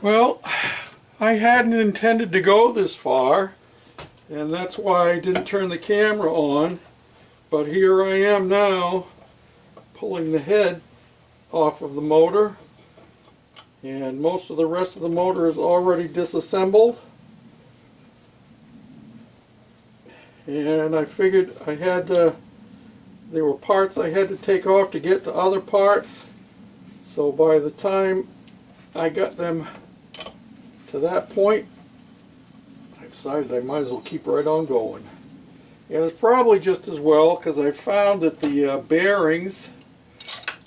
Well, I hadn't intended to go this far, and that's why I didn't turn the camera on, but here I am now pulling the head off of the motor, and most of the rest of the motor is already disassembled, and I figured I had to, there were parts I had to take off to get to other parts, so by the time I got them to that point, I decided I might as well keep right on going. And it's probably just as well because I found that the bearings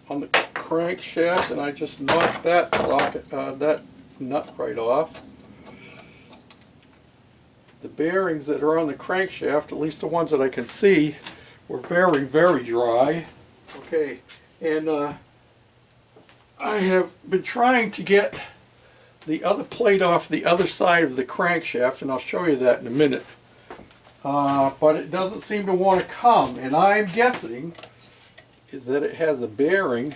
on the crankshaft, and I just knocked that that nut right off. The bearings that are on the crankshaft, at least the ones that I can see, were very, very dry. Okay, and I have been trying to get the other plate off the other side of the crankshaft, and I'll show you that in a minute. But it doesn't seem to want to come, and I'm guessing is that it has a bearing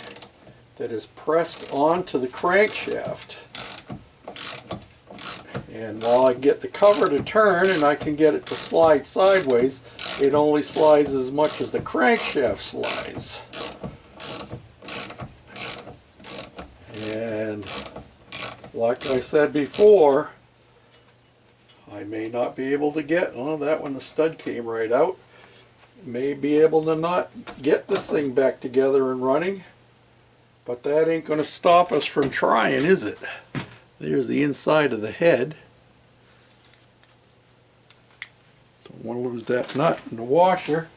that is pressed onto the crankshaft. And while I get the cover to turn and I can get it to slide sideways, it only slides as much as the crankshaft slides. And like I said before, I may not be able to get, oh, that one the stud came right out, may be able to not get this thing back together and running, but that ain't going to stop us from trying, is it? There's the inside of the head. Don't want to lose that nut in the washer.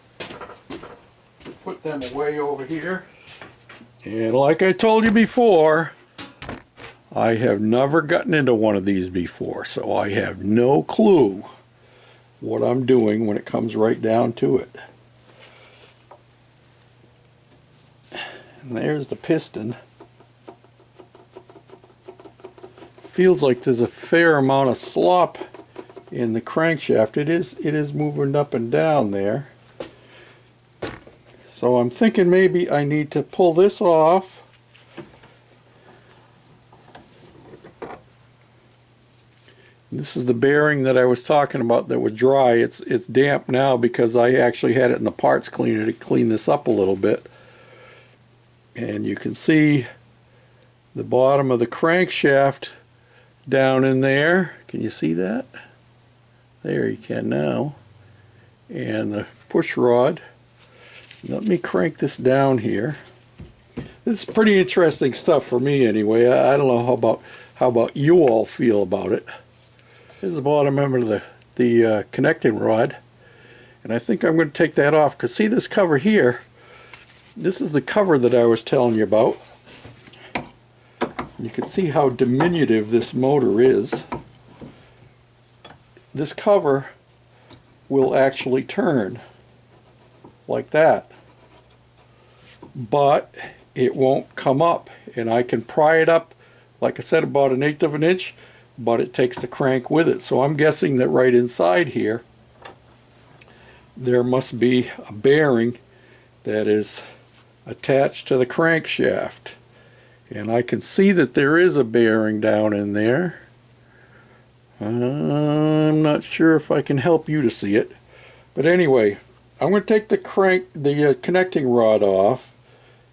Put them away over here. And like I told you before, I have never gotten into one of these before, so I have no clue what I'm doing when it comes right down to it. And there's the piston. Feels like there's a fair amount of slop in the crankshaft. It is moving up and down there. So I'm thinking maybe I need to pull this off. This is the bearing that I was talking about that was dry. It's damp now because I actually had it in the parts cleaner to clean this up a little bit. And you can see the bottom of the crankshaft down in there. Can you see that? There, you can now. And the push rod. Let me crank this down here. This is pretty interesting stuff for me anyway. I don't know how about you all feel about it. This is the bottom end of the connecting rod, and I think I'm going to take that off because see this cover here, this is the cover that I was telling you about. You can see how diminutive this motor is. This cover will actually turn like that, but it won't come up, and I can pry it up, like I said, about 1/8 of an inch, but it takes the crank with it. So I'm guessing that right inside here there must be a bearing that is attached to the crankshaft, and I can see that there is a bearing down in there. I'm not sure if I can help you to see it, but anyway, I'm going to take the connecting rod off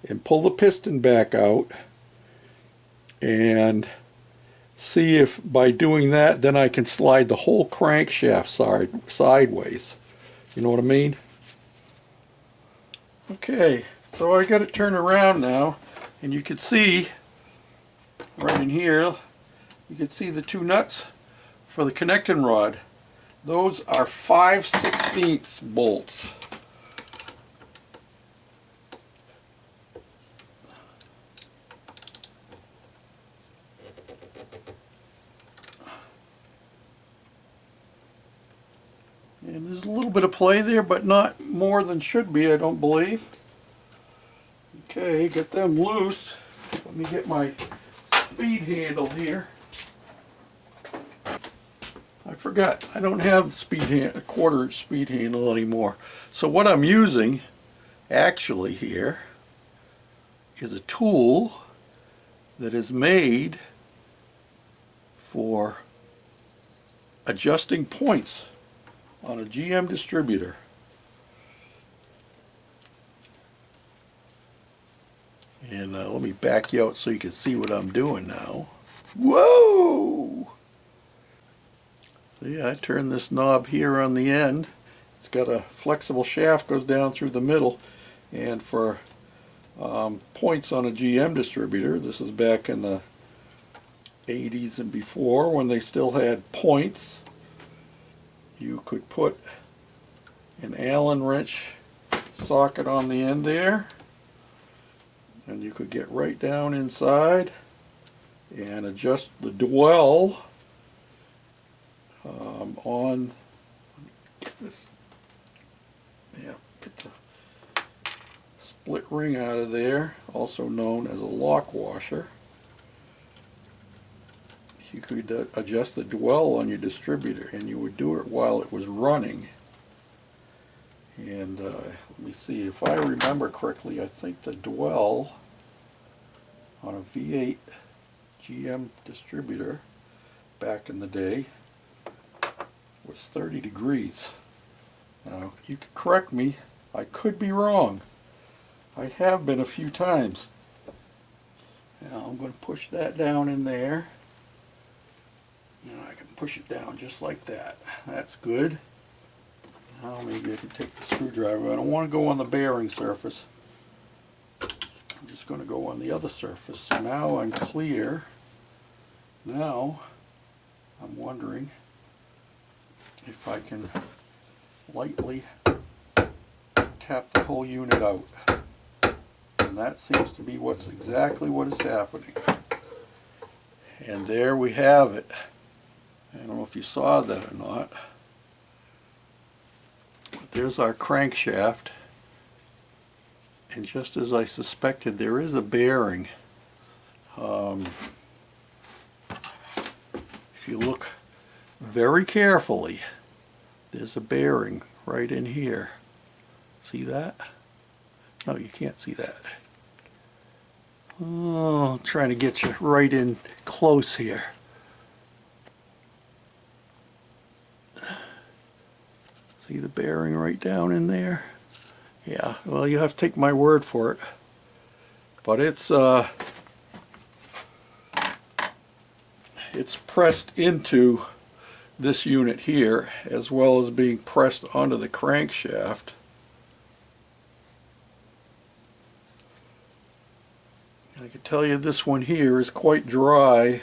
and pull the piston back out and see if by doing that then I can slide the whole crankshaft sideways. You know what I mean? Okay, so I got it turned around now, and you can see right in here, you can see the two nuts for the connecting rod. Those are 5/16 bolts. And there's a little bit of play there, but not more than should be, I don't believe. Okay, get them loose. Let me get my speed handle here. I forgot, I don't have a 1/4 speed handle anymore. So what I'm using actually here is a tool that is made for adjusting points on a GM distributor. And let me back you out so you can see what I'm doing now. Whoa! So yeah, I turn this knob here on the end. It's got a flexible shaft, goes down through the middle. And for points on a GM distributor, this is back in the 80s and before when they still had points, you could put an Allen wrench socket on the end there, and you could get right down inside and adjust the dwell on this. Yeah, get the split ring out of there, also known as a lock washer. You could adjust the dwell on your distributor, and you would do it while it was running. And let me see, if I remember correctly, I think the dwell on a V8 GM distributor back in the day was 30 degrees. Now, you can correct me, I could be wrong. I have been a few times. Now I'm going to push that down in there. Now I can push it down just like that. That's good. Now maybe I can take the screwdriver. I don't want to go on the bearing surface. I'm just going to go on the other surface. So now I'm clear. Now I'm wondering if I can lightly tap the whole unit out. And that seems to be exactly what is happening. And there we have it. I don't know if you saw that or not. But there's our crankshaft. And just as I suspected, there is a bearing. If you look very carefully, there's a bearing right in here. See that? No, you can't see that. Oh, I'm trying to get you right in close here. See the bearing right down in there? Yeah, well, you have to take my word for it. But it's pressed into this unit here, as well as being pressed onto the crankshaft. I can tell you this one here is quite dry.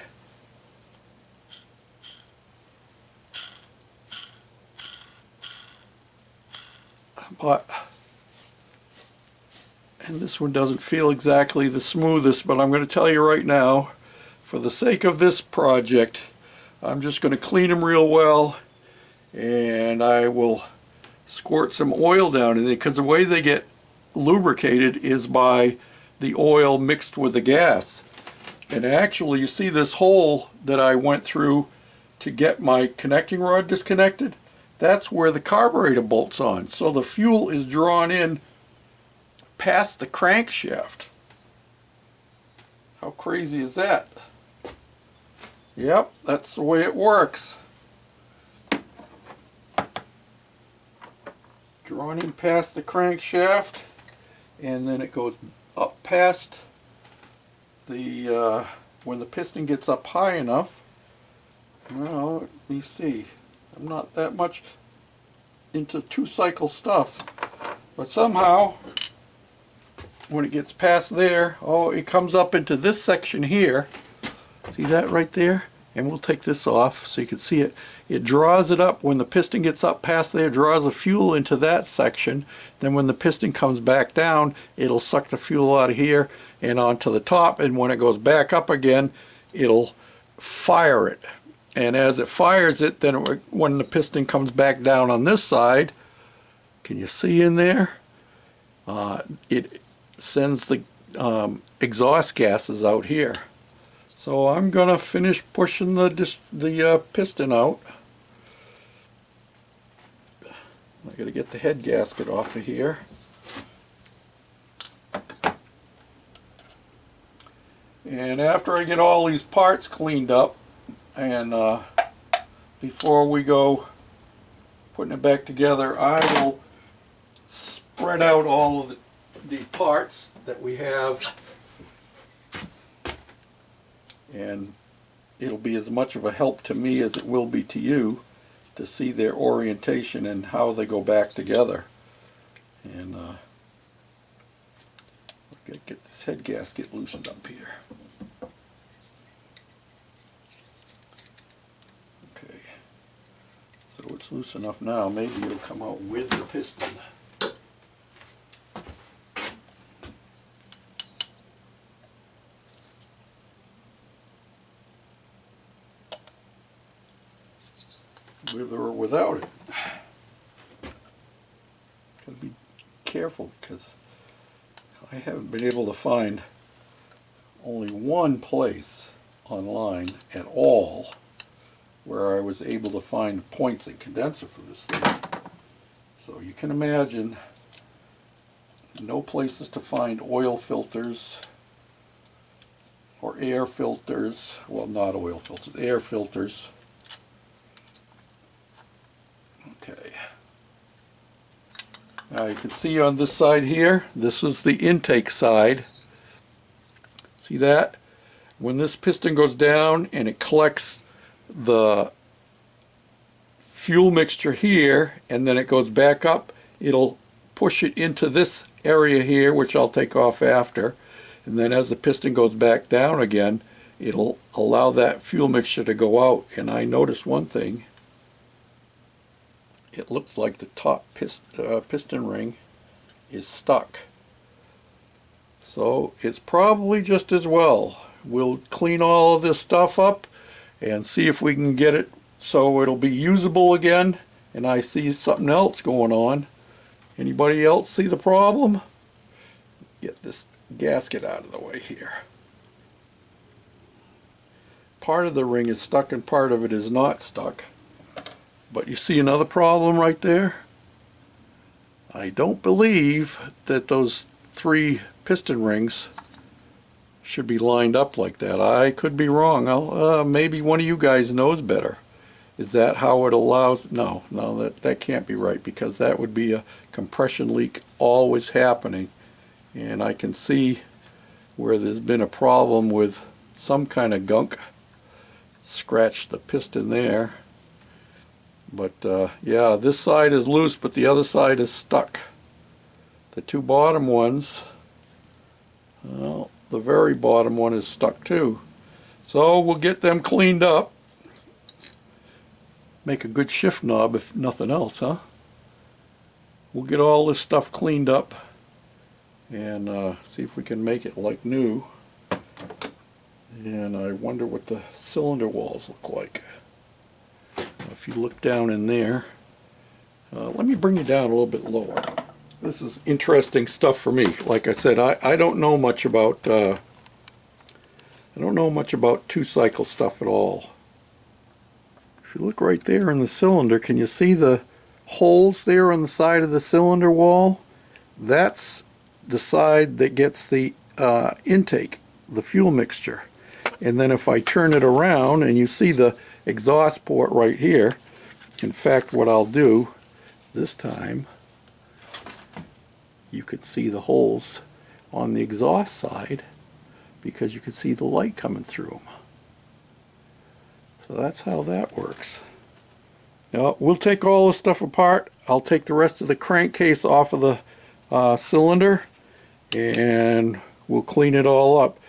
And this one doesn't feel exactly the smoothest, but I'm going to tell you right now, for the sake of this project, I'm just going to clean them real well, and I will squirt some oil down in there, because the way they get lubricated is by the oil mixed with the gas. And actually, you see this hole that I went through to get my connecting rod disconnected? That's where the carburetor bolts on. So the fuel is drawn in past the crankshaft. How crazy is that? Yep, that's the way it works. Drawn in past the crankshaft, and then it goes up past the, when the piston gets up high enough. Well, let me see. I'm not that much into two-cycle stuff, but somehow when it gets past there, oh, it comes up into this section here. See that right there? And we'll take this off so you can see it. It draws it up when the piston gets up past there, draws the fuel into that section. Then when the piston comes back down, it'll suck the fuel out of here and onto the top, and when it goes back up again, it'll fire it. And as it fires it, then when the piston comes back down on this side, can you see in there? It sends the exhaust gases out here. So I'm going to finish pushing the piston out. I got to get the head gasket off of here. And after I get all these parts cleaned up, and before we go putting it back together, I will spread out all of the parts that we have, and it'll be as much of a help to me as it will be to you to see their orientation and how they go back together. And get this head gasket loosened up here. Okay, so it's loose enough now, maybe it'll come out with the piston. With or without it. Gotta be careful because I haven't been able to find only one place online at all where I was able to find points and condenser for this thing. So you can imagine no places to find oil filters or air filters, well, not oil filters, air filters. Okay. Now you can see on this side here, this is the intake side. See that? When this piston goes down and it collects the fuel mixture here and then it goes back up, it'll push it into this area here, which I'll take off after. And then as the piston goes back down again, it'll allow that fuel mixture to go out. And I noticed one thing. It looks like the top piston ring is stuck. So it's probably just as well. We'll clean all of this stuff up and see if we can get it so it'll be usable again. And I see something else going on. Anybody else see the problem? Get this gasket out of the way here. Part of the ring is stuck and part of it is not stuck. But you see another problem right there? I don't believe that those 3 piston rings should be lined up like that. I could be wrong. Maybe one of you guys knows better. Is that how it allows? No, that can't be right, because that would be a compression leak always happening. And I can see where there's been a problem with some kind of gunk. Scratched the piston there. But yeah, this side is loose, but the other side is stuck. The 2 bottom ones, well, the very bottom one is stuck too. So we'll get them cleaned up. Make a good shift knob if nothing else, huh? We'll get all this stuff cleaned up and see if we can make it like new. And I wonder what the cylinder walls look like. If you look down in there, let me bring you down a little bit lower. This is interesting stuff for me. Like I said, I don't know much about 2-cycle stuff at all. If you look right there in the cylinder, can you see the holes there on the side of the cylinder wall? That's the side that gets the intake, the fuel mixture. And then if I turn it around and you see the exhaust port right here, in fact what I'll do this time, you could see the holes on the exhaust side because you could see the light coming through them. So that's how that works. Now we'll take all this stuff apart. I'll take the rest of the crankcase off of the cylinder and we'll clean it all up.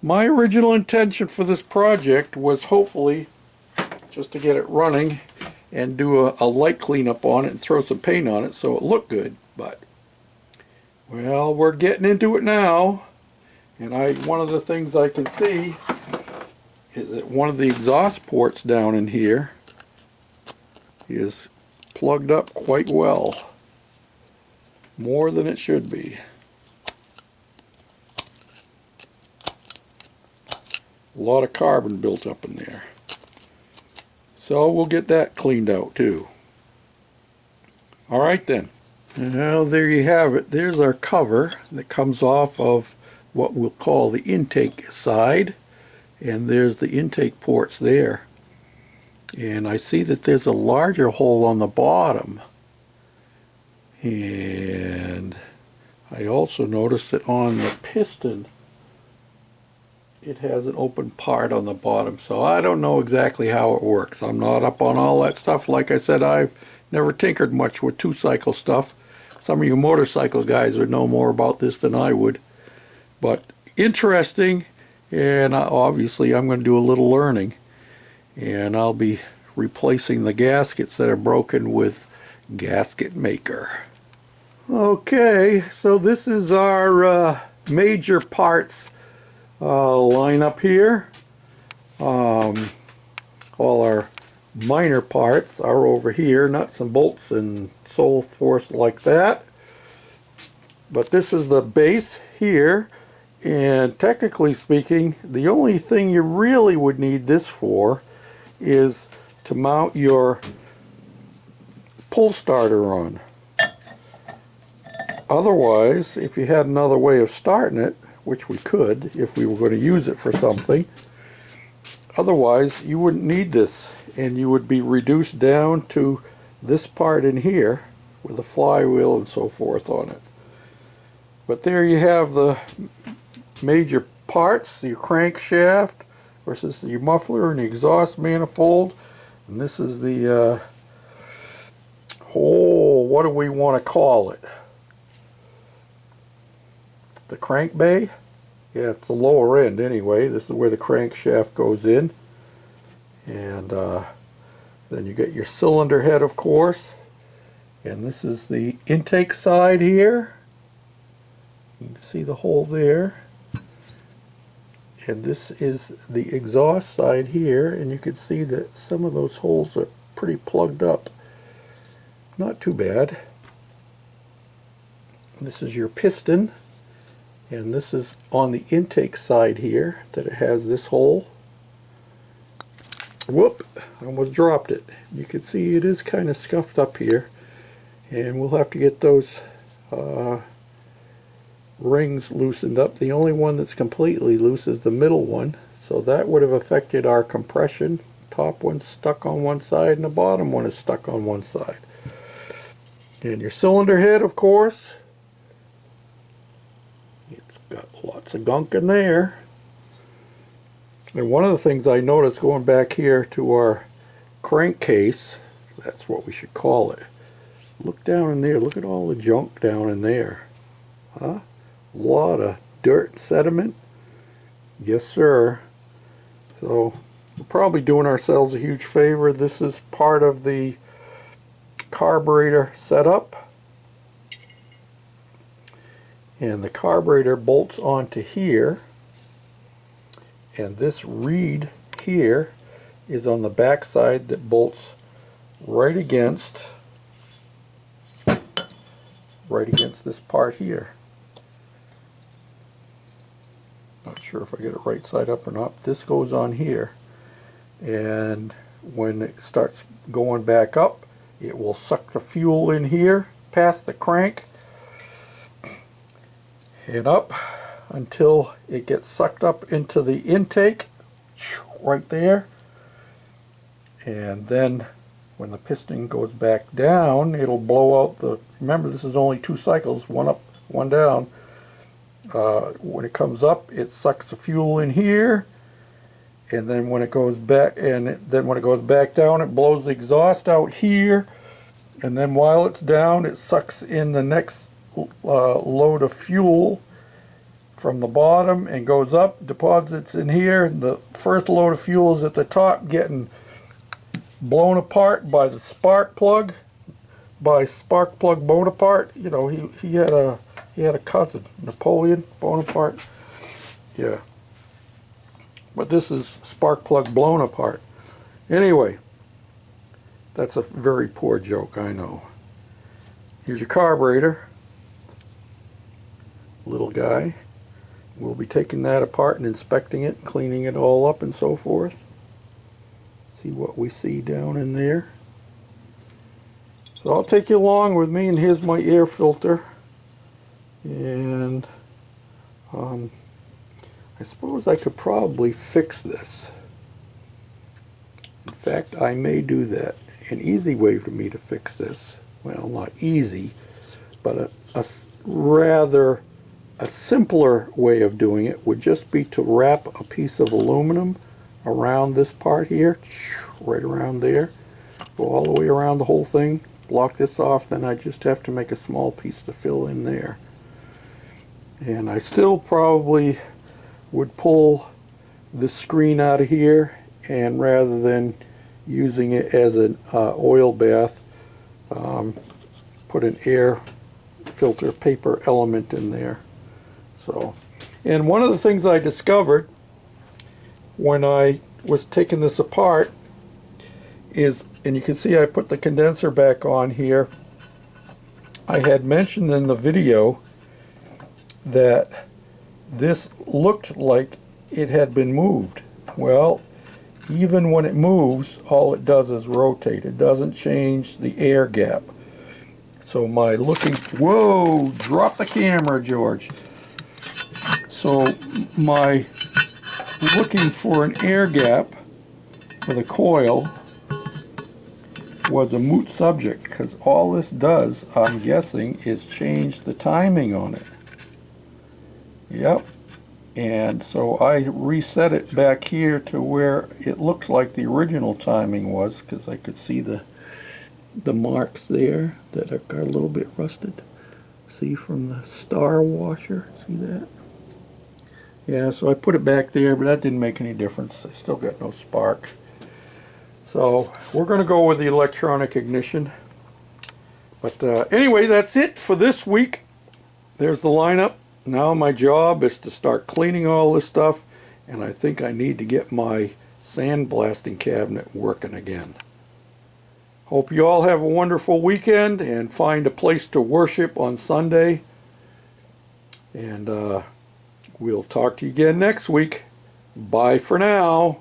My original intention for this project was hopefully just to get it running and do a light cleanup on it and throw some paint on it so it looked good. But, well, we're getting into it now. And one of the things I can see is that one of the exhaust ports down in here is plugged up quite well. More than it should be. A lot of carbon built up in there. So we'll get that cleaned out too. Alright then. Well, there you have it. There's our cover that comes off of what we'll call the intake side. And there's the intake ports there. And I see that there's a larger hole on the bottom. And I also noticed that on the piston, it has an open part on the bottom. So I don't know exactly how it works. I'm not up on all that stuff. Like I said, I've never tinkered much with two-cycle stuff. Some of you motorcycle guys would know more about this than I would. But interesting, and obviously I'm going to do a little learning. And I'll be replacing the gaskets that are broken with gasket maker. Okay, so this is our major parts line up here. All our minor parts are over here, nuts and bolts and so forth like that. But this is the base here, and technically speaking, the only thing you really would need this for is to mount your pull starter on. Otherwise, if you had another way of starting it, which we could if we were going to use it for something, otherwise you wouldn't need this, and you would be reduced down to this part in here with a flywheel and so forth on it. But there you have the major parts, your crankshaft versus your muffler and the exhaust manifold. And this is the whole, what do we want to call it? The crank bay? Yeah, it's the lower end anyway. This is where the crankshaft goes in. And then you get your cylinder head, of course. And this is the intake side here. You can see the hole there. And this is the exhaust side here, and you can see that some of those holes are pretty plugged up. Not too bad. This is your piston, and this is on the intake side here that it has this hole. Whoop, I almost dropped it. You can see it is kind of scuffed up here, and we'll have to get those rings loosened up. The only one that's completely loose is the middle one, so that would have affected our compression. Top one's stuck on one side and the bottom one is stuck on one side. And your cylinder head, of course, it's got lots of gunk in there. And one of the things I noticed going back here to our crankcase, that's what we should call it, look down in there, look at all the junk down in there. Huh? A lot of dirt and sediment. Yes, sir. So we're probably doing ourselves a huge favor. This is part of the carburetor setup. And the carburetor bolts onto here. And this reed here is on the back side that bolts right against this part here. Not sure if I get it right side up or not. This goes on here, and when it starts going back up, it will suck the fuel in here past the crank and up until it gets sucked up into the intake right there. And then when the piston goes back down, it'll blow out the, remember this is only 2 cycles, one up, one down. When it comes up, it sucks the fuel in here, and then when it goes back, then when it goes back down, it blows the exhaust out here, and then while it's down, it sucks in the next load of fuel from the bottom and goes up, deposits in here. The first load of fuel is at the top, getting blown apart by the spark plug, by Spark Plug Bonaparte. You know, he had a cousin, Napoleon Bonaparte. Yeah. But this is spark plug blown apart. Anyway, that's a very poor joke, I know. Here's your carburetor. Little guy. We'll be taking that apart and inspecting it, cleaning it all up and so forth. See what we see down in there. So I'll take you along with me, and here's my air filter. And I suppose I could probably fix this. In fact, I may do that. An easy way for me to fix this, well, not easy, but rather a simpler way of doing it would just be to wrap a piece of aluminum around this part here, right around there, go all the way around the whole thing, block this off, then I just have to make a small piece to fill in there. And I still probably would pull the screen out of here, and rather than using it as an oil bath, put an air filter paper element in there. So, and one of the things I discovered when I was taking this apart is, and you can see I put the condenser back on here, I had mentioned in the video that this looked like it had been moved. Well, even when it moves, all it does is rotate. It doesn't change the air gap. So my looking, whoa, drop the camera, George. So my looking for an air gap for the coil was a moot subject, because all this does, I'm guessing, is change the timing on it. Yep. And so I reset it back here to where it looked like the original timing was, because I could see the marks there that are a little bit rusted. See, from the star washer, see that? Yeah, so I put it back there, but that didn't make any difference. I still got no spark. So we're going to go with the electronic ignition. But anyway, that's it for this week. There's the lineup. Now my job is to start cleaning all this stuff, and I think I need to get my sandblasting cabinet working again. Hope you all have a wonderful weekend and find a place to worship on Sunday. And we'll talk to you again next week. Bye for now.